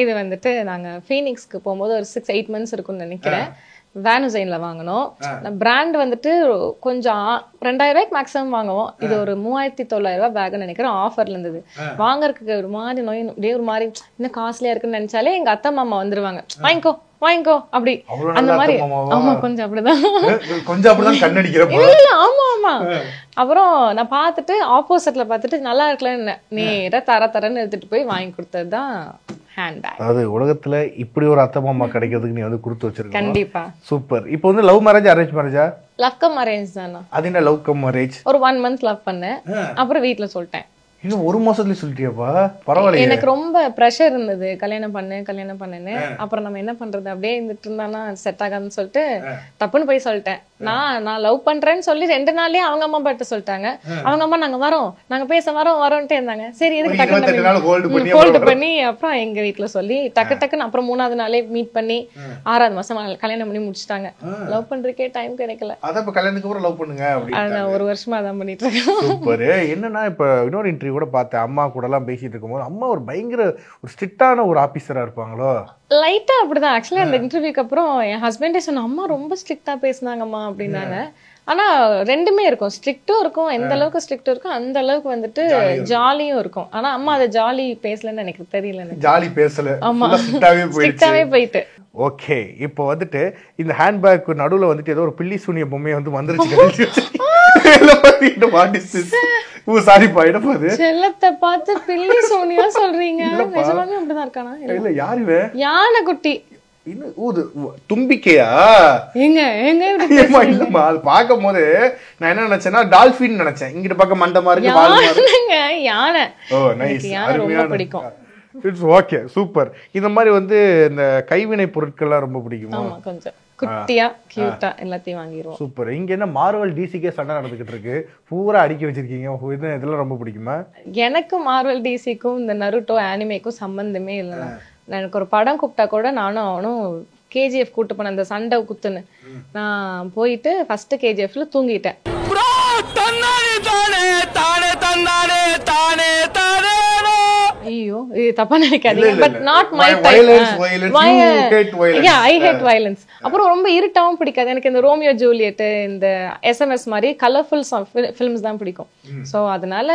இது வந்துட்டு நாங்க ஃபீனிக்ஸ்க்கு போகும்போது ஒரு 6-8 months இருக்கும்னு நினைக்கிறேன். வேனுசைன்ல வாங்கினோம். பிராண்ட் வந்துட்டு கொஞ்சம் 2000 ரூபாய்க்கு மேக்ஸிமம் வாங்குவோம். இது ஒரு 3900 ரூபாய் பேக்னு நினைக்கிறேன். ஆஃபர்ல இருந்தது. வாங்கறதுக்கு ஒரு மாதிரி அப்படியே ஒரு மாதிரி இன்னும் காஸ்ட்லியா இருக்குன்னு நினைச்சாலே எங்க அத்தை மாமா வந்துருவாங்க, வாங்கிக்கோ வாங்கிக்கோ அப்படி அந்த மாதிரி. ஆமா கொஞ்சம் அப்படிதான் கண்ணடிக்கிறப்ப. இல்ல ஆமா ஆமா. அப்புறம் நான் பார்த்துட்டு ஆப்போசிட்ல பார்த்துட்டு நல்லா இருக்கலன்னு நேரா தரன்னு எடுத்துட்டு போய் வாங்கி கொடுத்ததுதான் ஹேண்ட்பேக். அதாவது உலகத்துல இப்படி ஒரு அத்தை மாமா கிடைக்கிறதுக்கு நீ வந்து கொடுத்து வச்சிருக்க. கண்டிப்பா. சூப்பர். இப்போ வந்து லவ் மேரேஜ் அரேஞ்ச் மேரேஜா? லவ் கம் அரேஞ்ச் தானா? அது என்ன லவ் கம் அரேஞ்ச்? ஒரு 1 month லவ் பண்ணேன். அப்புறம் வீட்டுல சொல்லிட்டேன். இன்னும் 1 மாசத்துல சொல்லிட்டியாப்பா? பரவாயில்ல. எனக்கு ரொம்ப ப்ரெஷர் இருந்தது, கல்யாணம் பண்ணேன்னு. அப்புறம் நம்ம என்ன பண்றது, அப்படியே இருந்துட்டு இருந்தானா செட் ஆகாதுன்னு சொல்லிட்டு தப்புன்னு போய் சொல்லிட்டேன். நான் லவ் பண்றேன்னு சொல்லி 2 நாள்லயே அவங்க அம்மா பாட்டு சொல்லிட்டாங்க. அவங்க அம்மா நாங்க வரோம், நாங்க பேச வரோன்ட்டு இருந்தாங்க. சரி எதுக்கு டக்குன்னு ஹோல்டு பண்ணி அப்புறம் எங்க வீட்டுல சொல்லி டக்குன்னு அப்புறம் 3ஆவது நாளே மீட் பண்ணி 6ஆவது மாசம் கல்யாணம் பண்ணி முடிச்சிட்டாங்க. லவ் பண்றதுக்கே டைம் கிடைக்கல. அத இப்ப கல்யாணத்துக்கு அப்புறம் லவ் பண்ணுங்க அப்படின்னு நான் 1 வருஷமா அதான் பண்ணிட்டு இருக்கேன். சூப்பர். என்னன்னா இப்ப இன்னொரு இன்டர்வியூ கூட பார்த்தேன், அம்மா கூட எல்லாம் பேசிட்டு இருக்கும்போது அம்மா ஒரு பயங்கர ஒரு ஸ்ட்ரிக்டான ஒரு ஆபீசரா இருப்பாங்களோ? லைட்டா அப்படிதான். ஆக்சுவலா அந்த இன்டர்வியூக்கு அப்புறம் என் ஹஸ்பண்டே சொன்ன, அம்மா ரொம்ப ஸ்ட்ரிக்டா பேசினாங்கம்மா அப்படின்னாங்க. ஆனா ரெண்டுமே இருக்கும், ஸ்ட்ரிக்டும் இருக்கும், எந்த அளவுக்கு ஸ்ட்ரிக்டும் இருக்கும் அந்த அளவுக்கு வந்துட்டு ஜாலியும் இருக்கும். ஆனா அம்மா அதை ஜாலி பேசலன்னு எனக்கு தெரியல. ஜாலி பேசல, ஆமா ஸ்ட்ரிக்டாவே போயிட்டு. ஓகே. இப்போ வந்துட்டு இந்த ஹேண்ட்பேக் நடுவுல வந்துட்டு ஏதோ ஒரு பில்லி சூனிய பொம்மையை வந்து வந்துருச்சு. செல்லத்தை பார்த்து பில்லி சோனியா சொல்றீங்க? நிஜமாவே அப்படிதான் இருக்கானா? இல்ல யாரு? யானை குட்டி. தும்பிக்கையா? இல்லம்மா, அது பார்க்கும் போது நான் என்ன நினைச்சேன்னா டால்பின் நினைச்சேன். இங்கிட்ட பக்கம் மண்டமா இருக்கு, யானை. ஓ நைஸ், ரொம்ப பிடிக்கும். It's okay, super. இந்த மாதிரி வந்து இந்த கைவினை பொருட்கள்லாம் ரொம்ப பிடிக்குமா? ஆமா கொஞ்சம் குட்டியா கியூட்டா எல்லாத்தையும் வாங்கிடுவோம். சூப்பர். இங்க என்ன மார்வல் டிசிக்கே சண்டை நடந்துகிட்டு இருக்கு, பூரா அடிக்க வச்சிருக்கீங்க. இதெல்லாம் ரொம்ப பிடிக்குமா? எனக்கு மார்வல் டிசிக்கும் இந்த நருட்டோ ஆனிமேக்கும் சம்பந்தமே இல்லைண்ணா. எனக்கு ஒரு படம் கூப்பிட்டா கூட நானும் அவனும் கேஜிஎஃப் கூட்டு போனேன், அந்த சண்டை குத்துன்னு. நான் போயிட்டு ஃபர்ஸ்ட் கேஜிஎஃப்ல தூங்கிட்டேன். ஐயோ இது தப்பா நினைக்காதீங்க, but not my type. I hate violence. அப்புறம் ரொம்ப இருட்டாவும் பிடிக்காது எனக்கு. இந்த ரோமியோ ஜூலியட், இந்த எஸ்எம்எஸ் மாதிரி கலர்ஃபுல் ஃபிலிம்ஸ் தான் பிடிக்கும். ஸோ அதனால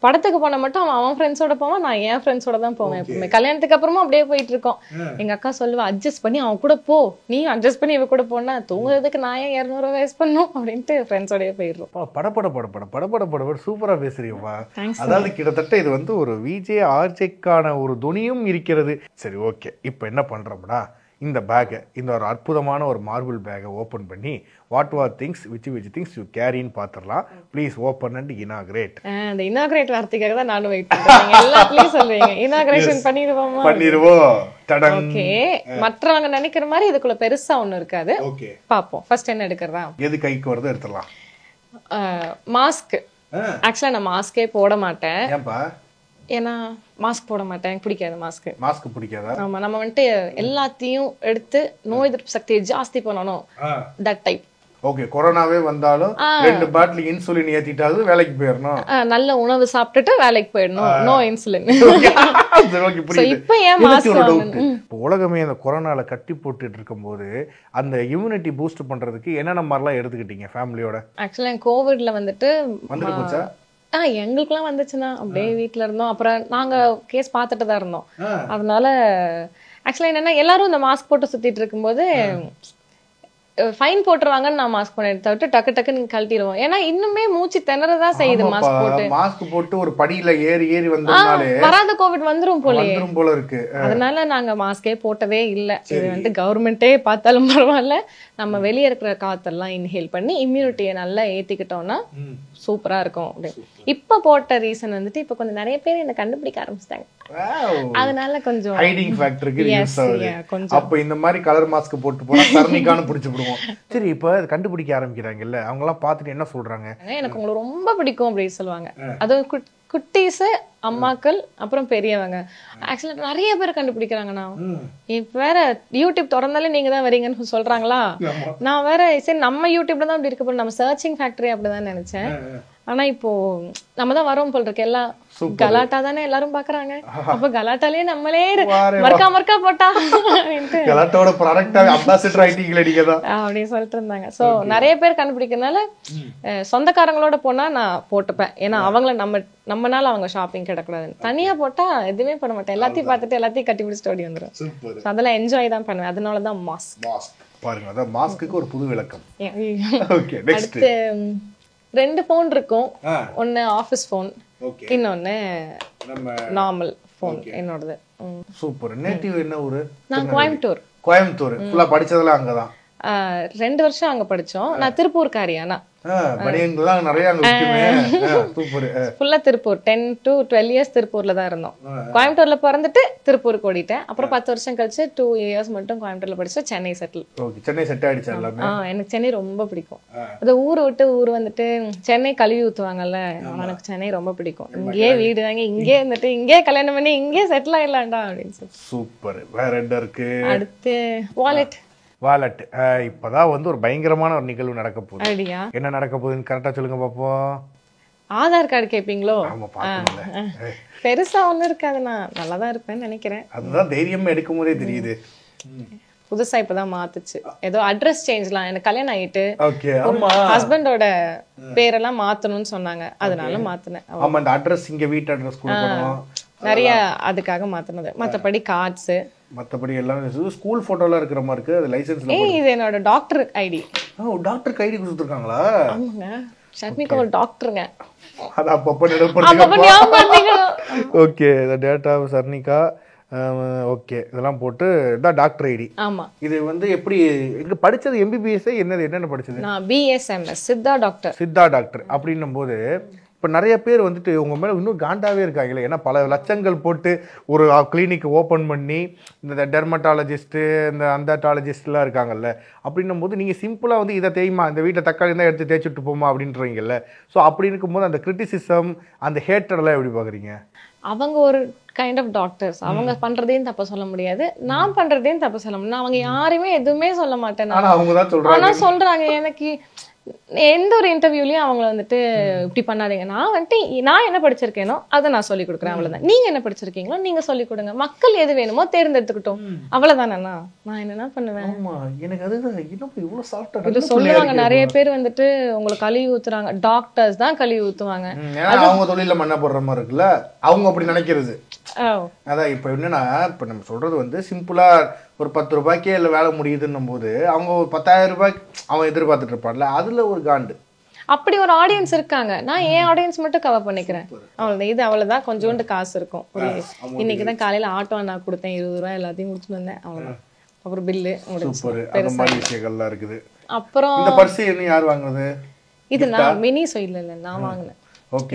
படத்துக்கு போன மட்டும் அவன் ஃப்ரெண்ட்ஸோட போவான், நான் என் ஃப்ரெண்ட்ஸோட தான் போவேன் எப்பவுமே. கல்யாணத்துக்கு அப்புறமும் அப்படியே போயிட்டு இருக்கோம். எங்க அக்கா சொல்லுவா, அட்ஜஸ்ட் பண்ணி அவன் கூட போ, நீ அட்ஜஸ்ட் பண்ணி இவ கூட போனா தூங்குறதுக்கு நான் ஏன் 200 வேஸ்ட் பண்ணும் அப்படின்ட்டு ஃப்ரெண்ட்ஸோடய போயிடுறோம். படப்பட சூப்பரா பேசுறீங்கப்பா. அதாவது கிட்டத்தட்ட இது வந்து ஒரு விஜே ஆர்ஜேக்கான ஒரு துணியும் இருக்கிறது. சரி ஓகே, இப்போ என்ன பண்றோம்னா இந்த பேக்கை, இந்த ஒரு அற்புதமான ஒரு மார்பிள் பேக்கை ஓப்பன் பண்ணி what are things which things you கேரின்னு பார்த்துடலாம். Please open and inaugurate. அந்த இனாகிரேட் வார்த்தைக்காக தான் நானும் வெயிட் பண்றேன். எல்லாத்துலயும் சொல்றீங்க இனாகிரேஷன் பண்ணிடுவோம். ஓகே, மற்றவங்க நினைக்கிற மாதிரி இதுக்குள்ள பெருசா ஒண்ணு இருக்காது. ஓகே பாப்போம். ஃபர்ஸ்ட் என்ன எடுக்கிறதா? எது கைக்கு வருதோ எடுத்துடலாம். மாஸ்க். ஆக்சுவலா நான் மாஸ்கே போட மாட்டேன். ஏன்பா? ஏன்னா மாஸ்க் போட மாட்டேன், எனக்கு பிடிக்காது மாஸ்க். மாஸ்க் பிடிக்காதா? ஆமா, நம்ம வந்துட்டு எல்லாத்தையும் எடுத்து நோய் எதிர்ப்பு சக்தியை ஜாஸ்தி பண்ணணும், தட் டைப். ஓகே, கொரோனாவே வந்தாலும் 2 பாட்டில் இன்சுலின் ஏத்திட்டாலும் வேலைக்கு போயிடணும். நல்ல உணவு சாப்பிட்டுட்டு வேலைக்கு போயிடணும், நோ இன்சுலின். இப்ப ஏன் மாஸ்க்? உலகமே அந்த கொரோனால கட்டி போட்டுட்டு இருக்கும்போது அந்த இம்யூனிட்டி பூஸ்ட் பண்றதுக்கு என்னென்ன மாதிரிலாம் எடுத்துக்கிட்டீங்க ஃபேமிலியோட? ஆக்சுவலா கோவிட்ல வந்துட்டு வந்துருச்சா? எங்களுக்குலாம் வந்துச்சுன்னா அப்படியே வீட்டுல இருந்தோம். அப்புறம் நாங்க கேஸ் பார்த்துட்டு தான் இருந்தோம். அதனால ஆக்சுவலா என்னன்னா எல்லாரும் இந்த மாஸ்க் போட்டு சுத்திட்டு இருக்கும்போது ஃபைன் போட்டுருவாங்கன்னு நான் மாஸ்க் பண்ணி தவிர்த்து டக்குன்னு கழட்டிடுவோம். ஏன்னா இன்னுமே மூச்சு திணறதான் செய்யுது மாஸ்க் போட்டு. மாஸ்க் போட்டு ஒரு படியில ஏறி வந்ததுனாலே வராத கோவிட் வந்துரும் போல இருக்கு. அதனால நாங்க மாஸ்கே போட்டவே இல்லை. இது வந்து கவர்மெண்டே பார்த்தாலும் பரவாயில்ல, நம்ம வெளியே இருக்கிற காத்தெல்லாம் இன்ஹேல் பண்ணி இம்யூனிட்டியை நல்லா ஏத்திக்கிட்டோம்னா சூப்பரா இருக்கும். இப்ப போட்ட ரீசன் வந்துட்டு இப்ப கொஞ்சம் நிறைய பேர் என்ன கண்டுபிடிக்க ஆரம்பிச்சிட்டாங்க, அதனால கொஞ்சம் ஹைடிங் ஃபேக்டருக்கு யூஸ் ஆகுது. அப்ப இந்த மாதிரி கலர் மாஸ்க் போட்டு போனா சர்மிகான்னு புடிச்சு போடுவோம். சரி, இப்ப கண்டுபிடிக்க ஆரம்பிக்கிறாங்கல்ல, அவங்க எல்லாம் பார்த்துட்டு என்ன சொல்றாங்க? எனக்கு உங்களை ரொம்ப பிடிக்கும் அப்படின்னு சொல்லுவாங்க. அது குட்டீஸ், அம்மாக்கள், அப்புறம் பெரியவங்க. ஆக்சுவலா நிறைய பேர் கண்டுபிடிக்கிறாங்கண்ணா. இப்ப வேற யூடியூப் திறந்தாலே நீங்க தான் வரீங்கன்னு சொல்றாங்களா. நான் வேற சரி நம்ம யூடியூப்ல தான் அப்படி இருக்க போறோம், நம்ம சர்ச்சிங் ஃபேக்டரி அப்படிதான் நினைச்சேன். ஆனா இப்போ நம்ம தான் வரோம் போல் இருக்கு. எல்லாம் கலாட்டா தானே எல்லாரும் பாக்குறாங்க. அப்ப கலாட்டாலே நம்மளே மர்க்கா போட்டா கலாட்டோட ப்ராடக்ட்டா அம்பாசிடர் ஆயிட்டீங்களே நீங்க தான் அப்படி சொல்லிட்டு இருந்தாங்க. சோ நிறைய பேர் கண்டுபிடிக்கிறதுனால சொந்தக்காரங்களோட போனா நான் போட்டுப்பேன். ஏன்னா அவங்கள நம்மனால அவங்க ஷாப்பிங் கிடக்கூடாது. தனியா போட்டா எதுவுமே பண்ண மாட்டேன். எல்லாத்தையும் பார்த்துட்டு எல்லாத்தையும் கட்டி பிடிச்சிட்டு ஓடி வந்துடும். அதெல்லாம் என்ஜாய் தான் பண்ணுவேன். அதனாலதான் மாஸ்க் பாருங்க. அதான் மாஸ்க்கு ஒரு புது விளக்கம். ஓகே, அடுத்து 2 போன் இருக்கும். ஒன்னு ஆபீஸ் போன், இன்னொன்னு நார்மல் போன் என்னோடது. சூப்பர். நேட்டிவ் என்ன ஊரு? நான் கோயம்புத்தூர். கோயம்புத்தூர். ஃபுல்லா படிச்சதெல்லாம் அங்கதான்? 2 வருஷம் அங்க படிச்சோம். நான் திருப்பூர்காரி. ஆனா ஃபுல்லா திருப்பூர் 10 to 12 years திருப்பூர்ல தான் இருந்தோம். கோயம்புத்தூர்ல பிறந்துட்டு திருப்பூருக்கு ஓடிட்டேன். அப்புறம் 10 வருஷம் கழிச்சு 2 years மட்டும் கோயம்புத்தூர்ல படிச்சு சென்னை செட்டில். சென்னை செட் ஆயிடுச்சு எல்லாமே. எனக்கு சென்னை ரொம்ப பிடிக்கும். அது ஊரை விட்டு ஊர் வந்துட்டு சென்னை கழுவி ஊத்துவாங்கல்ல, எனக்கு சென்னை ரொம்ப பிடிக்கும். இங்கேயே வீடு வாங்கி இங்கே இருந்துட்டு இங்கே கல்யாணம் பண்ணி இங்கே செட்டில் ஆயிடலாம்டா அப்படின்னு சொல்லி. சூப்பர். வேற என்ன இருக்கு? அடுத்து வாலெட். இப்பதான் வந்து ஒரு பயங்கரமான ஒரு நிகழ்வு நடக்க போகுது. என்ன நடக்க போகுதுன்னு கரெக்டா சொல்லுங்க பாப்போம். ஆதார் கார்டு கேப்பீங்களோ? பெருசா ஒண்ணும் இருக்காது. நான் நல்லாதான் இருப்பேன்னு நினைக்கிறேன். அதுதான் தைரியமா எடுக்கும் போதே தெரியுது. புதுசா இப்பதான் மாத்துச்சு. ஏதோ அட்ரஸ் சேஞ்ச்லாம். எனக்கு கல்யாணம் ஆயிட்டு ஹஸ்பண்டோட பேரெல்லாம் மாத்தணும்னு சொன்னாங்க. அதனால மாத்தினேன். ஆமா, அந்த அட்ரஸ் இங்க வீட்டு அட்ரஸ் கொடுக்கணும். நிறைய அதுக்காக மாத்தினது. மத்தபடி கார்ட்ஸ், மத்தபடி எல்லாம் ஸ்கூல் போட்டோல இருக்கிற மாதிரி இருக்கு. அது லைசென்ஸ்ல இது என்னோட டாக்டர் ஐடி. டாக்டருக்கு ஐடி கொடுத்துருக்காங்களா? ஆமாங்க, ஷர்மிகா ஒரு டாக்டருங்க. அது அப்பப்ப நினைவுபடுத்திங்க. Okay, the date of Sharmika. Okay, இதெல்லாம் போட்டு தான் டாக்டர் ஐடி. ஆமா. இது வந்து எப்படி இங்க படிச்சது? எம்பிபிஎஸ் என்னென்ன படிச்சது? நான் BSMS Siddha doctor. Siddha doctor அப்படின்னும் போது இப்போ நிறைய பேர் வந்துட்டு உங்கள் மேலே இன்னும் காண்டாவே இருக்காங்களே. ஏன்னா பல லட்சங்கள் போட்டு ஒரு கிளினிக் ஓப்பன் பண்ணி இந்த டெர்மட்டாலஜிஸ்ட்டு இந்த அந்தாட்டாலஜிஸ்ட்லாம் இருக்காங்கல்ல. அப்படின்னும் போது நீங்கள் சிம்பிளாக வந்து இதை தேய்மா, இந்த வீட்டை தக்காளி தான் எடுத்து தேய்ச்சிட்டு போமா அப்படின்றீங்கல்ல. ஸோ அப்படி இருக்கும்போது அந்த கிரிட்டிசிசம், அந்த ஹேட்டர்லாம் எப்படி பார்க்குறீங்க? அவங்க ஒரு கைண்ட் ஆஃப் டாக்டர்ஸ். அவங்க பண்றதையும் தப்ப சொல்ல முடியாது, நான் பண்றதையும் தப்ப சொல்ல முடியாது. அவங்க யாருமே எதுவுமே சொல்ல மாட்டேன். ஆனா சொல்றாங்க. எனக்கு எந்த ஒரு இன்டர்வியூலயும் அவங்கள வந்துட்டு இப்படி பண்ணாதீங்க. நான் என்ன படிச்சிருக்கேனோ அதை நான் சொல்லி கொடுக்குறேன், அவ்வளவுதான். நீங்க என்ன படிச்சிருக்கீங்களோ நீங்க சொல்லி கொடுங்க. மக்கள் எது வேணுமோ தேர்ந்தெடுத்துக்கிட்டோம், அவ்வளவுதானே. நான் என்ன பண்ணுவேன்? இது சொல்லுவாங்க நிறைய பேர் வந்துட்டு உங்களை கழுவி ஊத்துறாங்க. டாக்டர்ஸ் தான் கழுவி ஊத்துவாங்க. அவங்க தொழில மண்ண போடுற மாதிரி இருக்குல்ல, அவங்க அப்படி நினைக்கிறது. அதான் இப்ப என்னன்னா, இப்ப நம்ம சொல்றது வந்து சிம்பிளா ஒரு 10 ரூபாய்க்கே இல்ல வேலை முடியுதுன்னும் போது அவங்க ஒரு 10,000 ரூபாய்க்கு அவன் எதிர்பார்த்துட்டு இருப்பான்ல, அதுல ஒரு காண்டு. அப்படி ஒரு ஆடியன்ஸ் இருக்காங்க. நான் என் ஆடியன்ஸ் மட்டும் கவர் பண்ணிக்கிறேன், அவ்வளவுதான். இது அவ்வளவுதான். கொஞ்சோண்டு காசு இருக்கும். இன்னைக்குதான் காலையில ஆட்டோ நான் கொடுத்தேன், 20 ரூபாய் எல்லாத்தையும் முடிச்சுட்டு வந்தேன், அவ்வளவுதான். அப்புறம் பில்லு விஷயங்கள்லாம் இருக்குது. அப்புறம் இந்த பர்ஸ் என்ன யார் வாங்குறது? இது நான் மினி இல்ல நான் வாங்கினேன்.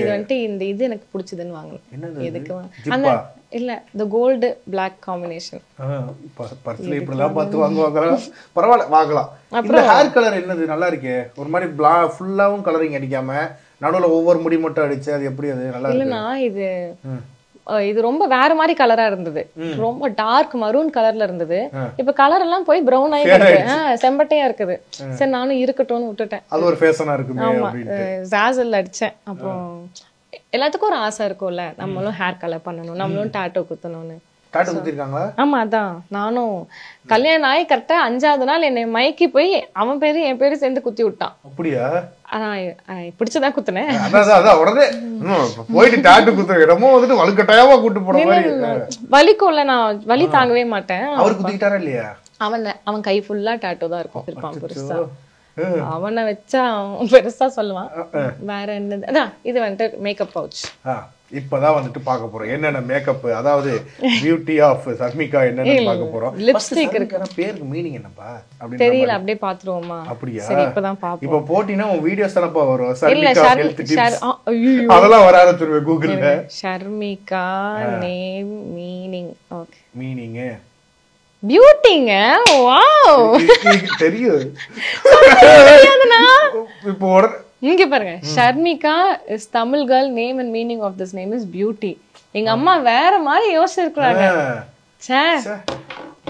இது வந்துட்டு இந்த இது எனக்கு பிடிச்சதுன்னு வாங்கினேன். எதுக்கு அந்த இல்ல இந்த கோல்டு பிளாக் காம்பினேஷன். பர்ஸ்ல இப்படிலாம் பார்த்து வாங்குவாங்க, பரவாயில்ல வாங்கலாம். அப்புறம் ஹேர் கலர் என்னது நல்லா இருக்கே, ஒரு மாதிரி ஃபுல்லாவும் கலரிங் அடிக்காம நடுவுல ஒவ்வொரு முடி மட்டும் அடிச்சு, அது எப்படி அது நல்லா இருக்கு? இல்லனா இது ரொம்ப வேற மாதிரி கலரா இருந்தது. ரொம்ப டார்க் மரூன் கலர்ல இருந்தது. இப்ப கலர் எல்லாம் போய் பிரவுன் ஆயிடுச்சு, செம்பட்டையா இருக்குது. சரி நானும் இருக்கட்டும்னு விட்டுட்டேன். அது ஒரு ஃபேஷனா இருக்குமே. ஆமா, ஜாசல் அடிச்சேன். அப்புறம் எல்லாத்துக்கும் ஒரு ஆசை இருக்கும்ல, நம்மளும் ஹேர் கலர் பண்ணணும், நம்மளும் டாட்டோ குத்தணும்னு. டாட்டோ குத்திருக்காங்களா? ஆமா, அதான் நானும் கல்யாணம் ஆகி கரெக்டா 5வது நாள் என்னை மைக்கி போய் அவன் பேரு என் பேரு சேர்ந்து குத்தி விட்டான். அப்படியா? ஆனா பிடிச்சதான் குத்துனேன். உடனே போயிட்டு டாட்டோ குத்துற இடமோ வந்துட்டு வலுக்கட்டாயமா கூட்டு போன மாதிரி வலிக்கும்ல, நான் வலி தாங்கவே மாட்டேன். அவர் குத்திக்கிட்டாரா இல்லையா? அவன் கை ஃபுல்லா டாட்டோ தான் இருக்கும், இருப்பான் பெருசா. அவனை வச்சா பெருசா சொல்லுவான். வேற என்னது, இது வந்துட்டு மேக்கப் பவுச். இப்பதான் வந்துட்டு பார்க்க போறோம் என்னென்ன மேக்கப், அதாவது பியூட்டி ஆஃப் ஷர்மிகா என்னன்னு பார்க்க போறோம். லிப்ஸ்டிக் இருக்கு. பேருக்கு மீனிங் என்னப்பா அப்படி தெரியல, அப்படியே பாத்துருவோமா? அப்படியா? சரி, இப்பதான் பாப்போம். இப்ப போட்டினா உன் வீடியோஸ் தானப்பா வரும். ஷர்மிகா ஹெல்த் டிப்ஸ் அதெல்லாம் வர ஆரம்பிச்சிருவே கூகுள்ல. Sharmika name meaning. Okay, meaning பியூட்டிங்க. வாவ், தெரியும். இப்போ இங்க பாருங்க, Sharmika is Tamil girl name and meaning of this name is beauty. எங்க அம்மா வேற மாதிரி யோசிச்சிருக்காங்க.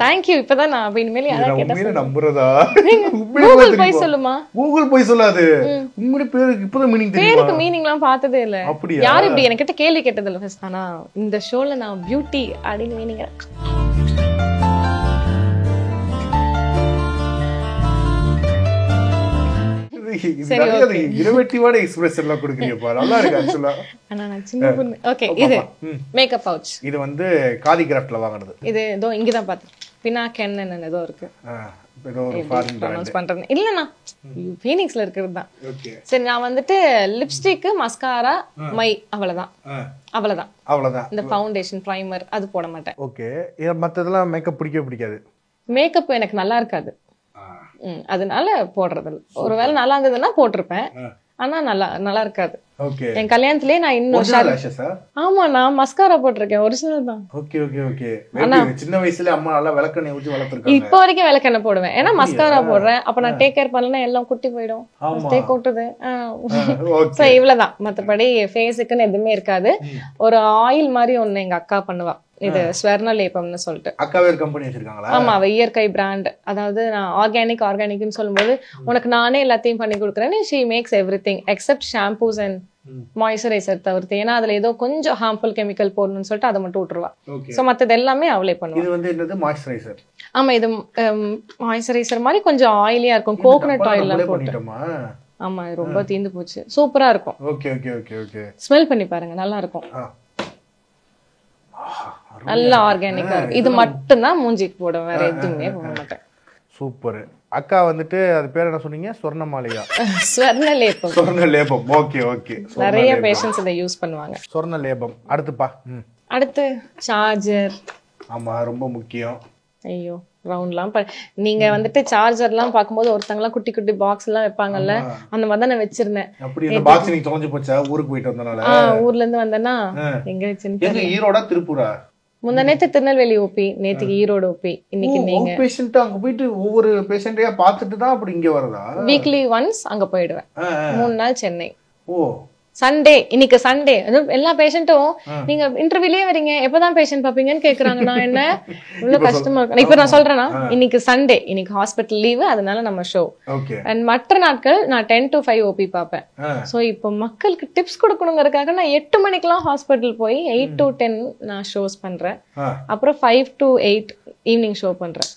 தேங்க்யூ. இப்பதான் நான் இனிமேல் யாரா கேட்டா நம்புறதா? கூகுள் போய் சொல்லுமா? கூகுள் போய் சொல்லாது. உங்களுடைய பேருக்கு இப்பதான் மீனிங் தெரியுமா? பேருக்கு மீனிங் எல்லாம் பார்த்ததே இல்ல. அப்படியா? யாரும் இப்படி என்கிட்ட கேள்வி கேட்டது இல்ல ஃபர்ஸ்ட். ஆனா இந்த ஷோல நான் பியூட்டி அப்படின்னு மீனிங் இனோவேட்டிவான எக்ஸ்பிரஷன் எல்லாம் கொடுக்குறீங்கப்பா, நல்லா இருக்கு ஆக்சுவலா. ஆனா நான் சின்ன பொண்ணு. ஓகே, இது மேக்கப் பவுச். இது வந்து காதி கிராஃப்ட்ல வாங்குனது. இது ஏதோ இங்க தான் பார்த்தேன். பினாக்கன் ஏதோ இருக்கு. ஏதோ ஒரு ஃபாரின் பிராண்ட் பண்றது இல்லனா ஃபீனிக்ஸ்ல இருக்கிறது தான். சரி, நான் வந்துட்டு லிப்ஸ்டிக், மஸ்காரா, மை அவ்வளவுதான். இந்த ஃபவுண்டேஷன், பிரைமர் அது போட மாட்டேன். ஓகே, மத்ததெல்லாம் மேக்கப் பிடிக்காது. மேக்கப் எனக்கு நல்லா இருக்காது, அதனால போடுறது இல்ல. ஒருவேளை நல்லா இருந்ததுன்னா போட்டிருப்பேன், ஆனா நல்லா இருக்காது. என் கல்யாணத்திலேயே நான் இன்னும் ஆமா நான் மஸ்காரா போட்டிருக்கேன், ஒரிஜினல் தான். Okay okay okay. சின்ன வயசுல அம்மா நல்லா விளக்கெண்ணெய் ஊத்தி வளர்த்திருக்காங்க. இப்போ வரைக்கும் விளக்கெண்ணெய் போடுவேன், ஏன்னா மஸ்காரா போடுறேன். அப்ப நான் டேக் கேர் பண்ணலன்னா எல்லாம் குட்டி போயிடும், டேக் ஓட்டுது. இவ்வளவுதான், மத்தபடி ஃபேஸுக்குன்னு எதுவுமே இருக்காது. ஒரு ஆயில் மாதிரி ஒண்ணு எங்க அக்கா பண்ணுவா, இது ஸ்வர்ண லேபம்னு சொல்லிட்டு. அக்காவே கம்பெனி வச்சிருக்காங்களா? ஆமா, அவ இயற்கை பிராண்ட். அதாவது நான் ஆர்கானிக்னு சொல்லும்போது உனக்கு நானே எல்லாத்தையும் பண்ணி கொடுக்குறேன்னு she makes everything except shampoos and moisturiser தவிர்த்து. ஏன்னா அதுல ஏதோ கொஞ்சம் ஹார்ம்ஃபுல் கெமிக்கல் போடணும்னு சொல்லிட்டு அதை மட்டும் விட்டுருவா. சோ மத்தது எல்லாமே அவளே பண்ணுவா. இது வந்து என்னது மாய்ஸ்சரைசர்? ஆமா, இது மாய்ஸ்சரைசர் மாதிரி கொஞ்சம் ஆயிலியா இருக்கும், கோகனட் ஆயில்ல போட்டு. ஆமா, இது ரொம்ப தீந்து போச்சு, சூப்பரா இருக்கும். Okay okay okay okay, smell பண்ணி பாருங்க, நல்லா இருக்கும். நல்லா ஆர்கானிக்கா இருக்கு. இது மட்டும் தான் மூஞ்சிக்கு போடுவேன், வேற எதுவுமே போட மாட்டேன். சூப்பர். அக்கா வந்துட்டு அது பேர் என்ன சொன்னீங்க? சொர்ணமாலையா? ஸ்வர்ண லேபம். சொர்ண லேபம். Okay okay. நிறைய பேஷண்ட்ஸ் இத யூஸ் பண்ணுவாங்க. சொர்ண லேபம். அடுத்து சார்ஜர். ஆமா, ரொம்ப முக்கியம். ஐயோ, ரவுண்ட்லாம் நீங்க வந்துட்டு சார்ஜர்லாம் பாக்கும்போது ஒருத்தங்கலாம் குட்டி குட்டி பாக்ஸ் எல்லாம் வைப்பாங்கல்ல, அந்த மாதிரி தான் நான் வச்சிருந்தேன். அப்படி அந்த பாக்ஸ் நீங்க தொலைஞ்சு போச்சா? ஊருக்கு போயிட்டு வந்தனால? ஊர்ல இருந்து வந்தேனா எங்க வச்சிருந்தேன்? ஈரோடா திருப்பூரா? முந்தநேத்து திருநெல்வேலி ஓபி, நேத்துக்கு ஈரோடு ஓபி. இன்னைக்கு நீங்க பேஷண்ட் அங்க போயிட்டு ஒவ்வொரு பேஷண்டையா பார்த்துட்டு தான் அப்படி இங்க வரதா? வீக்லி ஒன்ஸ் அங்க போயிடுவேன். 3 நாள் சென்னை. ஓ, சண்டே, இன்னைக்கு சண்டே. எல்லா பேஷண்ட்டும் நீங்க இன்டர்வியூலயே வரீங்க, எப்பதான் பேஷண்ட் பாப்பீங்கன்னு கேக்குறாங்க. நான் என்ன இவ்வளவு கஷ்டமா இருக்கு. இப்ப நான் சொல்றேன்னா இன்னைக்கு சண்டே, இன்னைக்கு ஹாஸ்பிட்டல் லீவு, அதனால நம்ம ஷோ. அண்ட் மற்ற நாட்கள் நான் 10 to 5 ஓபி பாப்பேன். சோ இப்போ மக்களுக்கு டிப்ஸ் கொடுக்கணுங்கிறதுக்காக நான் 8 மணிக்கெல்லாம் ஹாஸ்பிட்டல் போய் 8 to 10 நான் ஷோஸ் பண்றேன். அப்புறம் 5 to 8 ஈவினிங் ஷோ பண்றேன்.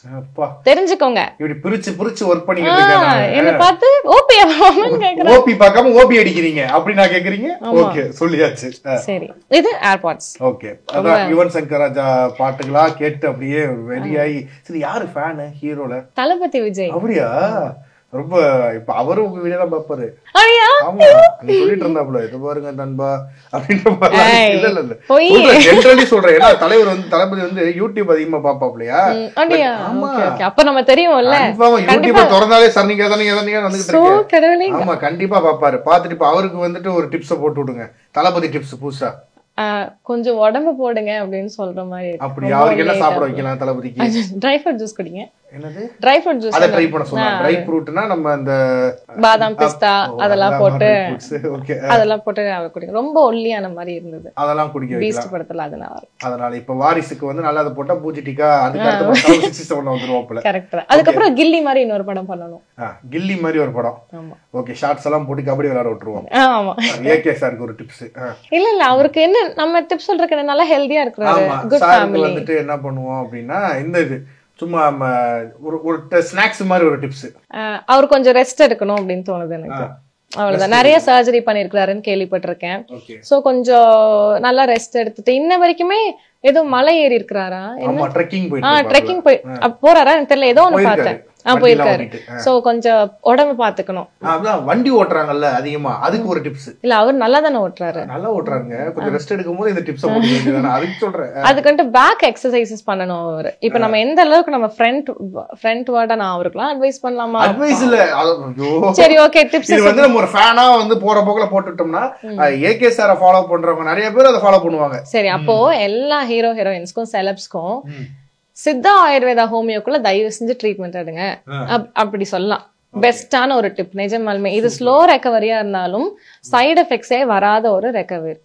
தெரிஞ்சுக்கோங்க, இப்படி பிரிச்சு பிரிச்சு வர்க் பண்ணிட்டு இருக்காங்க. என்ன பார்த்து ஓபி ஆமான்னு கேக்குறேன். ஓபி பார்க்காம ஓபி அடிக்கிறீங்க அப்படி நான் கேக்குறீங்க. ஓகே, சொல்லியாச்சு. சரி, இது ஏர்பாட்ஸ். ஓகே, அதான் யுவன் சங்கர் ராஜா பாட்டுகளா கேட்டு அப்படியே வெறியாயி. சரி, யாரு ஃபேன் ஹீரோல? தளபதி விஜய். அப்படியா? ரொம்ப இப்ப அவரும் உங்க வீடியோ தான் பாப்பாரு. ஆமா, சொல்லிட்டு இருந்தாப்ல, இது பாருங்க நண்பா அப்படின்ற மாதிரி. இல்ல ஜெனரலி சொல்றேன், ஏன்னா தலைவர் வந்து தளபதி வந்து யூடியூப் அதிகமா பாப்பாப்லையா? அப்ப நம்ம தெரியும்ல, யூடியூப் திறந்தாலே சரணிங்க வந்துகிட்டு இருக்கு. ஆமா, கண்டிப்பா பாப்பாரு. பாத்துட்டு இப்ப அவருக்கு வந்துட்டு ஒரு டிப்ஸ் போட்டு விடுங்க, தளபதி டிப்ஸ் புதுசா. கொஞ்சம் உடம்பு போடுங்க அப்படின்னு சொல்ற மாதிரி. அப்படி அவருக்கு என்ன சாப்பிட வைக்கலாம் தளபதிக்கு? ட்ரை ஃப்ரூட் ஜூஸ் குடிங்க. என்னது ட்ரை ஃப்ரூட் ஜூஸ்? அத ட்ரை பண்ண சொன்னாங்க. ட்ரை ஃப்ரூட்னா நம்ம அந்த பாதாம், பிஸ்தா அதெல்லாம் போட்டு குடிங்க. ரொம்ப ஒல்லியான மாதிரி இருந்தது, அதெல்லாம் குடிக்க வைக்கலாம். பீஸ்ட் படத்துல அதனால இப்ப வாரிசுக்கு வந்து நல்லா அத போட்டா பூஜிட்டிக்கா அதுக்கு அடுத்து 67 வந்துருவாப்ல. கரெக்ட். அதுக்கப்புறம் கில்லி மாதிரி இன்னொரு படம் பண்ணனும். கில்லி மாதிரி ஒரு படம். ஆமா, ஓகே. ஷார்ட்ஸ் எல்லாம் போட்டு கபடி விளையாட விட்டுருவோம். ஆமா, ஏகே சாருக்கு ஒரு டிப்ஸ். இல்ல அவருக்கு என்ன நம்ம டிப்ஸ் சொல்றதுக்கு நல்லா ஹெல்தியா இருக்காரு. குட் ஃபேமிலி வந்துட்டு என்ன பண்ணுவோம் அப்படின்னா, இந்த இது சும்மா ஒரு ஸ்நாக்ஸ் மாதிரி ஒரு டிப்ஸ். அவர் கொஞ்சம் ரெஸ்ட் எடுக்கணும் அப்படின்னு தோணுது எனக்கு. அவ்வளவுதான். நிறைய சர்ஜரி பண்ணிருக்காருன்னு கேள்விப்பட்டிருக்கேன். சோ கொஞ்சம் நல்லா ரெஸ்ட் எடுத்துட்டு, இன்ன வரைக்குமே ஏதோ மலை ஏறி இருக்கிறாரா, ட்ரெக்கிங் போறாரா எனக்கு தெரியல, ஏதோ ஒண்ணு பார்த்தேன். போயிருக்காரு. சோ கொஞ்சம் உடம்பு பாத்துக்கணும். வண்டி ஓட்டுறாங்கல்ல அதிகமா, அதுக்கு ஒரு டிப்ஸ். இல்ல அவர் நல்லா தானே ஓட்டுறாரு. நல்லா ஓட்டுறாங்க, கொஞ்சம் ரெஸ்ட் எடுக்கும்போது இந்த டிப்ஸ் போடுங்க. அதுக்கு சொல்றேன். அதுக்கு பேக் எக்ஸசைசஸ் பண்ணணும் அவரு. இப்ப நம்ம எந்த அளவுக்கு நம்ம ஃப்ரண்ட் வேர்டா நான் அவருக்குலாம் அட்வைஸ் பண்ணலாமா? அட்வைஸ் இல்ல. சரி, ஓகே. டிப்ஸ் இது வந்து நம்ம ஒரு ஃபேனா வந்து போற போக்குல போட்டுட்டோம்னா ஏகே சார ஃபாலோ பண்றவங்க நிறைய பேர் அதை ஃபாலோ பண்ணுவாங்க. சரி, அப்போ எல்லா ஹீரோயின்ஸ்க்கும் செலப்ஸ்க்கும் சித்தா ஆயுர்வேதா ஹோமியோக்குள்ள தயவு செஞ்சு ட்ரீட்மெண்ட் எடுங்க அப்படி சொல்லலாம். பெஸ்டான ஒரு டிப் நிஜமாலுமே. இது ஸ்லோ ரெக்கவரியா இருந்தாலும் சைடு எஃபெக்ட்ஸே வராத ஒரு ரெக்கவரி.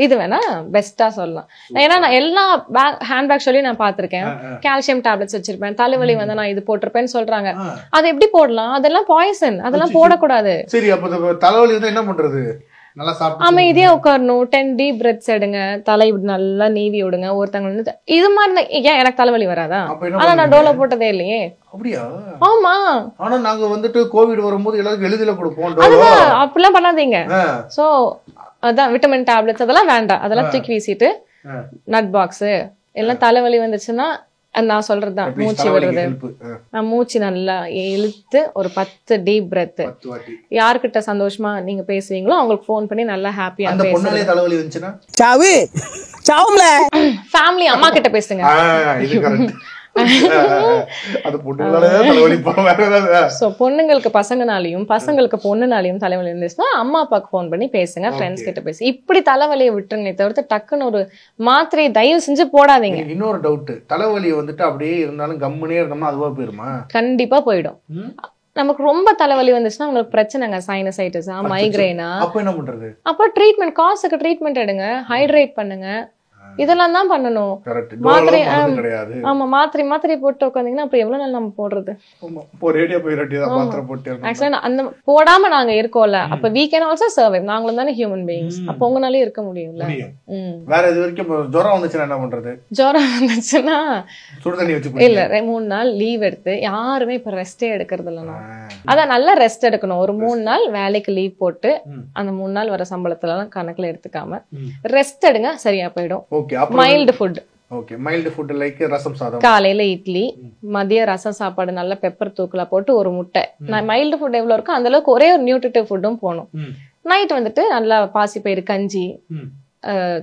இது வேணா பெஸ்டா சொல்லலாம். ஏன்னா நான் எல்லா ஹேண்ட்பேக் சொல்லி நான் பாத்திருக்கேன். கால்சியம் டேப்லெட்ஸ் வச்சிருப்பேன், தலைவலி வந்து நான் இது போட்டிருப்பேன்னு சொல்றாங்க. அது எப்படி போடலாம்? அதெல்லாம் பாய்சன், அதெல்லாம் போடக்கூடாது. சரி, அப்ப தலைவலி வந்து என்ன பண்றது? அமைதியா உட்காரணும், 10 deep breaths எடுங்க, தலை நல்லா நீவி விடுங்க. ஒருத்தவங்க வந்து இது மாதிரி ஏன் எனக்கு தலைவலி வராதா? ஆனா நான் டோலோ போட்டதே இல்லையே. அப்படியா? ஆமா. ஆனா நாங்க வந்துட்டு கோவிட் வரும்போது எல்லாருக்கும் எழுதில கொடுப்போம். அப்படிலாம் பண்ணாதீங்க. சோ அதான் விட்டமின் டேப்லெட்ஸ் அதெல்லாம் வேண்டாம், அதெல்லாம் தூக்கி வீசிட்டு நட் பாக்ஸ் எல்லாம் தலைவலி வந்துச்சுன்னா நான் சொல்றதுதான் மூச்சு விடுறது. நான் மூச்சு நல்லா இழுத்து ஒரு 10 deep breath. யார்கிட்ட சந்தோஷமா நீங்க பேசுவீங்களோ அவங்களுக்கு போன் பண்ணி நல்லா ஹாப்பியா பேசுங்க. தலைவலி வந்துச்சுன்னா ஃபேமிலி அம்மா கிட்ட பேசுங்க. பொண்ணுங்களுக்கு பசங்கனாலையும் பசங்களுக்கு பொண்ணுனாலையும் தலைவலி இருந்துச்சுன்னா அம்மா அப்பாக்கு போன் பண்ணி பேசுங்க, ஃப்ரெண்ட்ஸ் கிட்ட பேசு. இப்படி தலைவலியை விட்டுருங்க தவிர்த்து டக்குன்னு ஒரு மாத்திரை தயவு செஞ்சு போடாதீங்க. இன்னொரு டவுட், தலைவலி வந்துட்டு அப்படியே இருந்தாலும் கம்முனே இருந்தோம்னா அதுவா போயிருமா? கண்டிப்பா போயிடும். நமக்கு ரொம்ப தலைவலி வந்துச்சுன்னா உங்களுக்கு பிரச்சனைங்க, சைனசைட்டிஸா, மைக்ரைனா. அப்ப என்ன பண்றது? அப்ப ட்ரீட்மெண்ட், காசுக்கு ட்ரீட்மெண்ட் எடுங்க, ஹைட்ரேட் பண்ணுங்க, இதெல்லாம் தான் பண்ணணும். மாத்திரை ஆமா மாத்திரை போட்டு உட்காந்தீங்கன்னா அப்புறம் எவ்வளவு நாள் நம்ம போடுறது? ஆக்சுவலா அந்த போடாம நாங்க இருக்கோம்ல, அப்ப we can also survive. நாங்களும் தானே ஹியூமன் பீயிங்ஸ், அப்ப உங்களாலே இருக்க முடியும்ல. வேற இது வரைக்கும் ஜுரம் வந்துச்சுன்னா என்ன பண்றது? ஜுரம் வந்துச்சுன்னா சுடு தண்ணி வச்சு இல்ல 3 நாள் லீவ் எடுத்து, யாருமே இப்ப ரெஸ்டே எடுக்கிறது இல்லைன்னா அதான் நல்லா ரெஸ்ட் எடுக்கணும். ஒரு 3 நாள் வேலைக்கு லீவ் போட்டு அந்த 3 நாள் வர சம்பளத்துல எல்லாம் கணக்குல எடுத்துக்காம ரெஸ்ட் எடுங்க, சரியா போயிடும். Mild food. Okay, mild food like rasam sadam, காலையில இட்லி, மதிய ரசம் சாப்பாடு நல்ல பெப்பர் தூக்கலா போட்டு ஒரு முட்டை. மைல்டு ஃபுட் எவ்வளவு இருக்கோ அந்த அளவுக்கு ஒரே ஒரு நியூட்ரிட்டிவ் ஃபுட்டும் போகணும். நைட் வந்துட்டு நல்லா பாசிப்பயிறு கஞ்சி,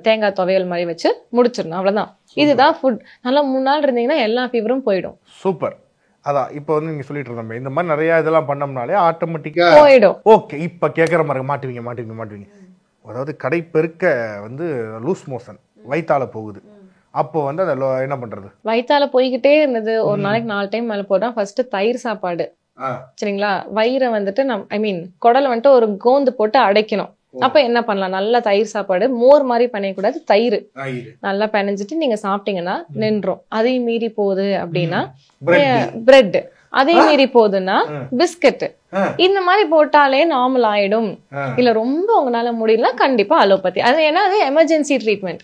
தேங்காய் துவையல் மாதிரி வச்சு முடிச்சிடணும், அவ்வளவுதான். இதுதான் ஃபுட். நல்லா 3 நாள் இருந்தீங்கன்னா எல்லா ஃபீவரும் போயிடும். சூப்பர். அதான் இப்போ வந்து நீங்க சொல்லிட்டு இருந்தோம், இந்த மாதிரி நிறைய இதெல்லாம் பண்ணோம்னாலே ஆட்டோமேட்டிக்கா போயிடும். ஓகே, இப்ப கேட்கற மாதிரி மாட்டுவீங்க. அதாவது கடை பெருக்க வந்து லூஸ் மோஷன் வயித்தால போகுது, அப்போ வந்து அதை என்ன பண்றது? வயித்தால போய்கிட்டே இருந்தது, ஒரு நாளைக்கு 4 டைம் மேல போட்டா ஃபர்ஸ்ட் தயிர் சாப்பாடு. சரிங்களா? வயிறை வந்துட்டு குடலை வந்துட்டு ஒரு கோந்து போட்டு அடைக்கணும். அப்ப என்ன பண்ணலாம்? நல்லா தயிர் சாப்பாடு, மோர் மாதிரி பண்ணக்கூடாது, தயிர் நல்லா பிணைஞ்சிட்டு நீங்க சாப்பிட்டீங்கன்னா நின்றும். அதையும் மீறி போகுது அப்படின்னா பிரெட், அதையும் மீறி போகுதுன்னா பிஸ்கட், இந்த மாதிரி போட்டாலே நார்மல் ஆயிடும். இல்ல ரொம்ப உங்களால முடியல கண்டிப்பா அலோபதி. அது ஏன்னா அது எமர்ஜென்சி ட்ரீட்மெண்ட்.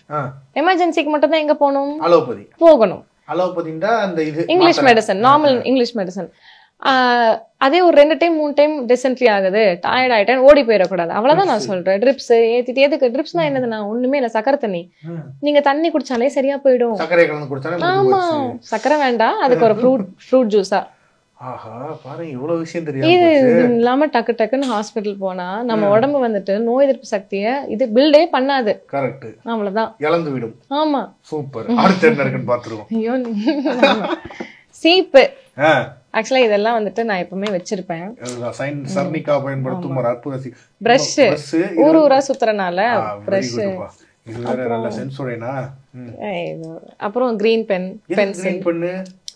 எமர்ஜென்சிக்கு மட்டும் தான் எங்க போகணும்? அலோபதி போகணும். அலோபதின்னா அந்த இது English medicine, normal English medicine. அதே ஒரு 2 டைம் 3 டைம் டிசென்ட்ரி ஆகுது, டயர்ட் ஆயிட்டேன், ஓடி போயிடக்கூடாது. அவ்வளவுதான் நான் சொல்றேன். ட்ரிப்ஸ் ஏத்திட்டு எதுக்கு? ட்ரிப்ஸ்னா என்னதுன்னா ஒண்ணுமே இல்ல, சக்கரை தண்ணி. நீங்க தண்ணி குடிச்சாலே சரியா போயிடும். ஆமா, சக்கரை வேண்டாம், அதுக்கு ஒரு ஃப்ரூட் ஜூஸா. ஆஹா, பாருங்க இவ்வளவு விஷயம் தெரியும். இது இல்லாம டக்குன்னு ஹாஸ்பிடல் போனா நம்ம உடம்பு வந்துட்டு நோய் எதிர்ப்பு சக்தியை இது பில்டே பண்ணாது. கரெக்ட், அவ்வளவுதான், இழந்து விடும். ஆமா, சூப்பர். அடுத்து என்ன இருக்குன்னு பாத்துருவோம். ஐயோ, சீப்பு. ஆக்சுவலா இதெல்லாம் வந்துட்டு நான் எப்பவுமே வச்சிருப்பேன். சர்னிகா பயன்படுத்தும் ஒரு அற்புத பிரஷ். ஊரா சுத்துறனால பிரஷ். இது வேற நல்ல சென்சோரேனா. அப்புறம் கிரீன் பென், பென்சில்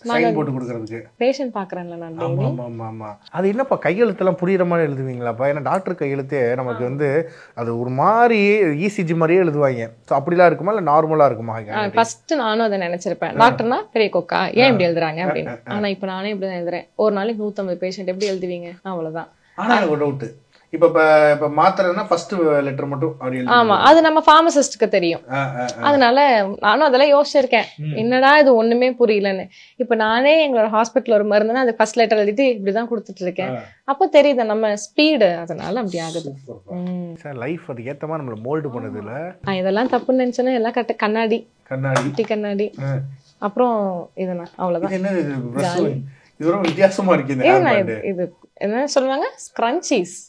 சைன் போட்டு கொடுக்கிறதுக்கு பேஷண்ட் பாக்குறேன்ல நான் டெய்லி. ஆமா. அது என்னப்பா கையெழுத்தெல்லாம் புரியுற மாதிரி எழுதுவீங்களாப்பா? ஏன்னா டாக்டர் கையெழுத்தே நமக்கு வந்து அது ஒரு மாதிரி இசிஜி மாதிரியே எழுதுவாங்க. அப்படிலாம் இருக்குமா இல்ல நார்மலா இருக்குமா? ஃபர்ஸ்ட் நானும் அதை நினைச்சிருப்பேன், டாக்டர்னா பெரிய கொக்கா ஏன் இப்படி எழுதுறாங்க அப்படின்னு. ஆனா இப்ப நானே இப்படிதான் எழுதுறேன். ஒரு நாளைக்கு 150 பேஷண்ட் எப்படி எழுதுவீங்க? அவ்வளவுதான். ஆனா ஒரு டவுட், இப்ப மாத்திரைன்னா ஃபர்ஸ்ட் லெட்டர் மட்டும் அப்படி எழுதி. ஆமா, அது நம்ம ஃபார்மசிஸ்ட்க்கு தெரியும். அதனால நானும் அதெல்லாம் யோசிச்சிருக்கேன், என்னடா இது ஒண்ணுமே புரியலன்னு. இப்ப நானே எங்களோட ஹாஸ்பிட்டல் ஒரு மருந்துன்னா அது ஃபர்ஸ்ட் லெட்டர் எழுதிட்டு இப்படிதான் கொடுத்துட்டு இருக்கேன். அப்போ தெரியுது நம்ம ஸ்பீடு, அதனால அப்படி ஆகுது. லைஃப் அது ஏத்த மாதிரி நம்மள மோல்ட் பண்ணுது இல்ல. இதெல்லாம் தப்புன்னு நினைச்சேன்னா எல்லாம் கண்ணாடி கண்ணாடி. அப்புறம் இதுனா அவ்வளவுதான். இது ரொம்ப வித்தியாசமா இருக்கு. இது என்ன சொல்லுவாங்க, ஸ்க்ரன்ச்சீஸ்.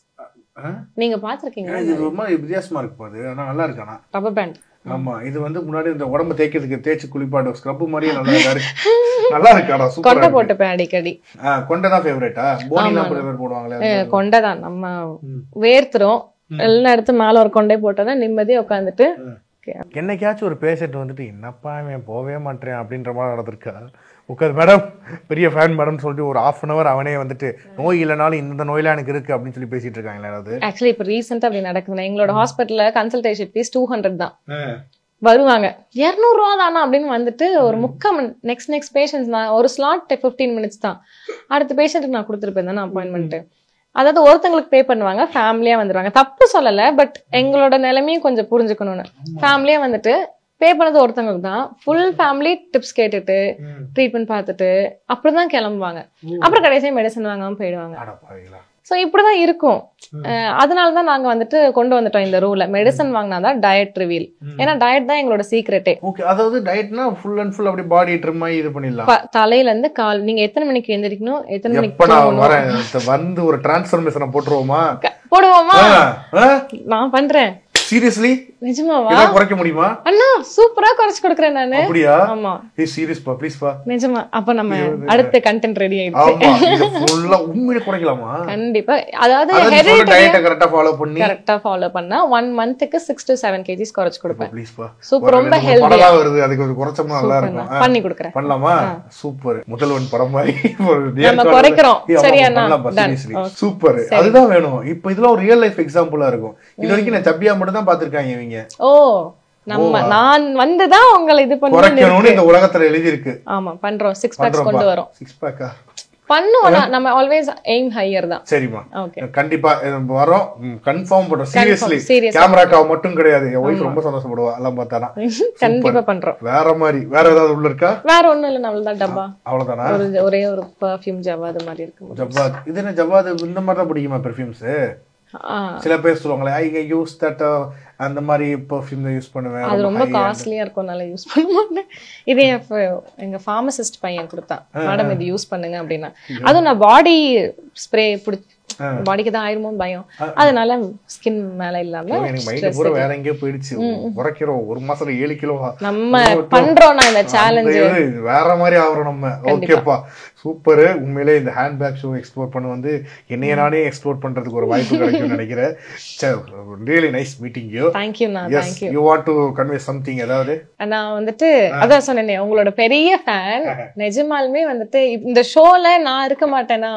நீங்க பாத்துருக்கீங்களா? இது ரொம்ப வித்தியாசமா இருக்கு பாரு. ஆனா நல்லா இருக்கானா ரப்பர் பேண்ட். ஆமா, இது வந்து முன்னாடி இந்த உடம்பு தேய்க்கிறதுக்கு தேய்ச்சி குளிப்பாடு ஸ்க்ரப் மாதிரியே நல்லா இருக்கு. நல்லா இருக்காடா, சூப்பரா. கொண்டை போட்டுப்பேன் அடிக்கடி. கொண்டை தான் ஃபேவரட்டா? போனிலாம் போடுவாங்களே. கொண்டை தான். நம்ம வேர்த்துறோம் எல்லாம் எடுத்து மேல ஒரு கொண்டை போட்டோம்னா நிம்மதியா உட்காந்துட்டு என்னைக்காச்சும் ஒரு பேஷண்ட் வந்துட்டு என்னப்பா இவன் போவே மாட்டேன் அப்படின்ற மாதிரி நடந்திருக்கா? உட்காந்து மேடம் பெரிய ஃபேன் மேடம் சொல்லிட்டு ஒரு 1/2 hour அவனே வந்துட்டு நோய் இல்லைனாலும் இந்த நோயெல்லாம் எனக்கு இருக்கு அப்படின்னு சொல்லி பேசிட்டு இருக்காங்க. அதாவது ஆக்சுவலி இப்போ ரீசெண்டா அப்படி நடக்குதுன்னா எங்களோட ஹாஸ்பிட்டல்ல கன்சல்டேஷன் ஃபீஸ் 200 தான். வருவாங்க 200 ரூபா தானா அப்படின்னு வந்துட்டு ஒரு நெக்ஸ்ட் பேஷண்ட்ஸ் நான் ஒரு ஸ்லாட் 15 minutes தான். அடுத்த பேஷண்ட்டுக்கு நான் கொடுத்துருப்பேன் தானே அப்பாயின்மெண்ட். அதாவது ஒருத்தங்களுக்கு பே பண்ணுவாங்க, ஃபேமிலியா வந்துருவாங்க. தப்பு சொல்லல, பட் எங்களோட நிலைமையும் கொஞ்சம் புரிஞ்சுக்கணும்னு. ஃபேமிலியா வந்துட்டு பே பண்ணது ஒருத்தவங்களுக்கு தான். ஃபுல் ஃபேமிலி டிப்ஸ் கேட்டுட்டு ட்ரீட்மெண்ட் பார்த்துட்டு அப்படிதான் கிளம்புவாங்க. அப்புறம் கடைசியா மெடிசன் வாங்காம போயிடுவாங்க. ஸோ இப்படிதான் இருக்கும். அதனாலதான் நாங்க வந்துட்டு கொண்டு வந்துட்டோம் இந்த ரூலை. மெடிசன் வாங்கினாதான் டயட் ரிவீல். ஏன்னா டயட் தான் எங்களோட சீக்ரெட்டே. அதாவது டயட்னா ஃபுல் அண்ட் ஃபுல் அப்படி பாடி ட்ரிம் ஆகி இது பண்ணிடலாம். தலையில இருந்து கால் நீங்க எத்தனை மணிக்கு எந்திரிக்கணும், எத்தனை மணிக்கு வந்து ஒரு டிரான்ஸ்ஃபர்மேஷனை போடுவோமா? நான் பண்றேன். சீரியஸ்லி? நிஜமாவா? இத குறைக்க முடியுமா? அண்ணா சூப்பரா குறைச்சு கொடுக்கறேன் நானு. அப்படியே? ஆமா. ஏய் சீரியஸ் பா ப்ளீஸ் பா. நிஜமா? அப்ப நம்ம அடுத்த கண்டென்ட் ரெடி ஆயிடுச்சு. ஆமா இது ஃபுல்லா உண்மையிலே குறைக்கலாமா? கண்டிப்பா. அதாவது ஹெரிடிட்டி டயட்ட கரெக்ட்டா ஃபாலோ பண்ணா 1 monthக்கு 6 to 7 kgs குறைச்சு கொடுப்பேன். ப்ளீஸ் பா. சூப்பர், ரொம்ப ஹெல்தியா படலா வருது. அதுக்கு ஒரு குறைச்சமா நல்லா இருக்கும். பண்ணி கொடுக்கறேன். பண்ணலாமா? சூப்பர். முதல்வன் படம் மாதிரி நம்ம குறைக்கிறோம். சரியா? சூப்பர். அதுதான் வேணும். இப்போ இதெல்லாம் ஒரு ரியல் லைஃப் எக்ஸாம்பிளா இருக்கும். இது வரைக்கும் நான் சப்பியா மட்டும் தான் பாத்துர்க்காங்க இவங்க. ஓ நான் வந்துதான் உங்களை இது பண்ணி இந்த உலகத்துல எழுதி இருக்கு. ஆமா பண்றோம். 6 packs கொண்டு வரோம். 6 pack பண்ணுவோம். நம்ம ஆல்வேஸ் எய்ம் ஹையர் தான். சரிமா, கண்டிப்பா வரோம். கன்ஃபார்ம் பண்றோம். சீரியஸ்லி கேமராக்காக மட்டும் கிடையாது. என் ஒய்ஃப் ரொம்ப சந்தோஷப்படுவா எல்லாம் பார்த்தானா. கண்டிப்பா பண்றோம். வேற மாதிரி வேற ஏதாவது உள்ள இருக்கா? வேற ஒண்ணும் இல்ல, நம்மளதான் டப்பா. அவ்வளவுதானா? ஒரே ஒரு பெர்ஃப்யூம் ஜவாது மாதிரி இருக்கு. ஜவாத் இது என்ன? ஜவாது இந்த மாதிரி தான் பிடிக்குமா பெர்ஃப்யூம்ஸ்? சில பேர் சொல்லுவாங்களே ஐ யூஸ் தட் அந்த மாதிரி பெர்ஃப்யூம் யூஸ் பண்ணுவேன். அது ரொம்ப காஸ்ட்லியா இருக்கும்னால யூஸ் பண்ண மாட்டேன். இதே எங்க ஃபார்மசிஸ்ட் பையன் கொடுத்தான், மேடம் இது யூஸ் பண்ணுங்க அப்படின்னா. அதுவும் நான் பாடி ஸ்ப்ரே பாடிக்கு தான் ஆயிருமோ பயம். அதனால ஸ்கின் மேல இல்லாம வேற எங்கேயோ போயிடுச்சு. குறைக்கிறோம் 1 மாசத்துல 7 கிலோ நம்ம பண்றோம். நான் இந்த சேலஞ்ச் வேற மாதிரி ஆகுறோம் நம்ம. ஓகேப்பா சூப்பர். உண்மையிலே இந்த ஹேண்ட் பேக் ஷோ எக்ஸ்ப்ளோர் பண்ண வந்து என்னைய நானே எக்ஸ்ப்ளோர் பண்றதுக்கு ஒரு வாய்ப்பு கிடைக்கும்னு நினைக்கிறேன். Really nice meeting you. Thank you. Thank you. You want to convey something ஏதாவது? நான் வந்துட்டு அதான் சொன்னேனே உங்களோட பெரிய ஃபேன். நிஜமாலுமே வந்துட்டு இந்த ஷோல நான் இருக்க மாட்டேனா,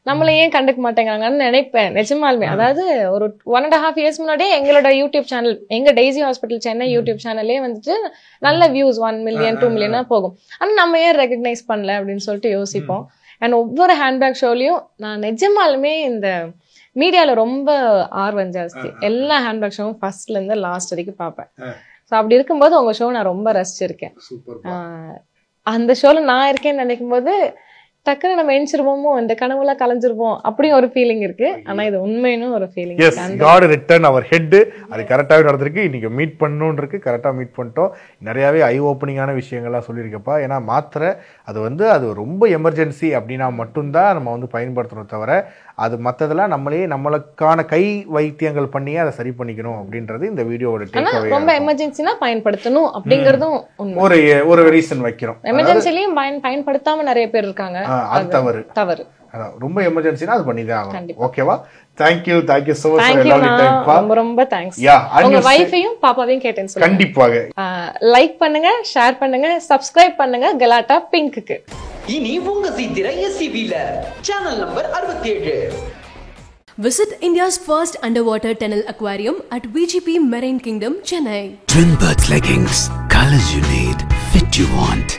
நம்மள ஏன் கண்டுக்க மாட்டேங்கிறாங்கன்னு நினைப்பேன் நிஜமாலுமே. அதாவது ஒரு 1.5 years முன்னாடியே எங்களோட யூடியூப் சேனல், எங்க டெய்ஸி ஹாஸ்பிட்டல் சென்னை யூடியூப் சேனல்லே வந்துட்டு நல்ல வியூஸ் 1 million 2 million போகும். ஆனா நம்ம ஏன் ரெகக்னைஸ் பண்ணல அப்படின்னு சொல்லிட்டு யோசிப்போம். அண்ட் ஒவ்வொரு ஹேண்ட்பேக் ஷோலையும் நான் நிஜமாலுமே இந்த மீடியால ரொம்ப ஆர்வம் ஜாஸ்தி. எல்லா ஹேண்ட்பேக் ஷோவும் ஃபர்ஸ்ட்ல இருந்து லாஸ்ட் வரைக்கும் பார்ப்பேன். ஸோ அப்படி இருக்கும்போது உங்க ஷோ நான் ரொம்ப ரசிச்சிருக்கேன். அந்த ஷோல நான் இருக்கேன்னு நினைக்கும் போது டக்குன்னு நம்ம எஞ்சிருவோமோ, இந்த கனவுல கலைஞ்சிருவோம் அப்படியும் ஒரு ஃபீலிங் இருக்கு. ஆனா இது உண்மைன்னு ஒரு ஃபீலிங். எஸ், காட் ரிட்டர்ன் அவர் ஹெட். அது கரெக்டாகவே நடந்திருக்கு. இன்னைக்கு மீட் பண்ணணும்னு இருக்கு. கரெக்டாக மீட் பண்ணிட்டோம். நிறையாவே ஐ ஓப்பனிங்கான விஷயங்கள்லாம் சொல்லியிருக்கப்பா. ஏன்னா மாத்திரை அது ரொம்ப எமர்ஜென்சி அப்படின்னா மட்டும்தான் நம்ம வந்து பயன்படுத்தணும். தவிர அது மற்றதெல்லாம் நம்மளுக்கான கை வைத்தியங்கள் பண்ணியே அதை சரி பண்ணிக்கணும் அப்படின்றது இந்த வீடியோவோட டேக்அவே. ரொம்ப எமர்ஜென்சினா பயன்படுத்தணும் அப்படிங்கறதும் ஒரு ரீசன் வைக்கிறோம். எமர்ஜென்சிலயும் பயன்படுத்தாம நிறைய பேர் இருக்காங்க. அது தவறு. ரொம்ப எமர்ஜென்சினா அது பண்ணிதான் ஆகணும். ஓகேவா? Thank you so much for your lovely time. ரொம்ப thanks. உங்க வைஃபையும் பாப்பாவையும் கேட்டேன்னு சொல்லுங்க. கண்டிப்பாக லைக் பண்ணுங்க, ஷேர் பண்ணுங்க, சப்ஸ்கிரைப் பண்ணுங்க கலாட்டா பிங்க்குக்கு. இனி உங்க சீத்திர SCVல channel number 67. Visit India's first underwater tunnel aquarium at VGP Marine Kingdom, Chennai. Twin Birds leggings, colors you need, fit you want.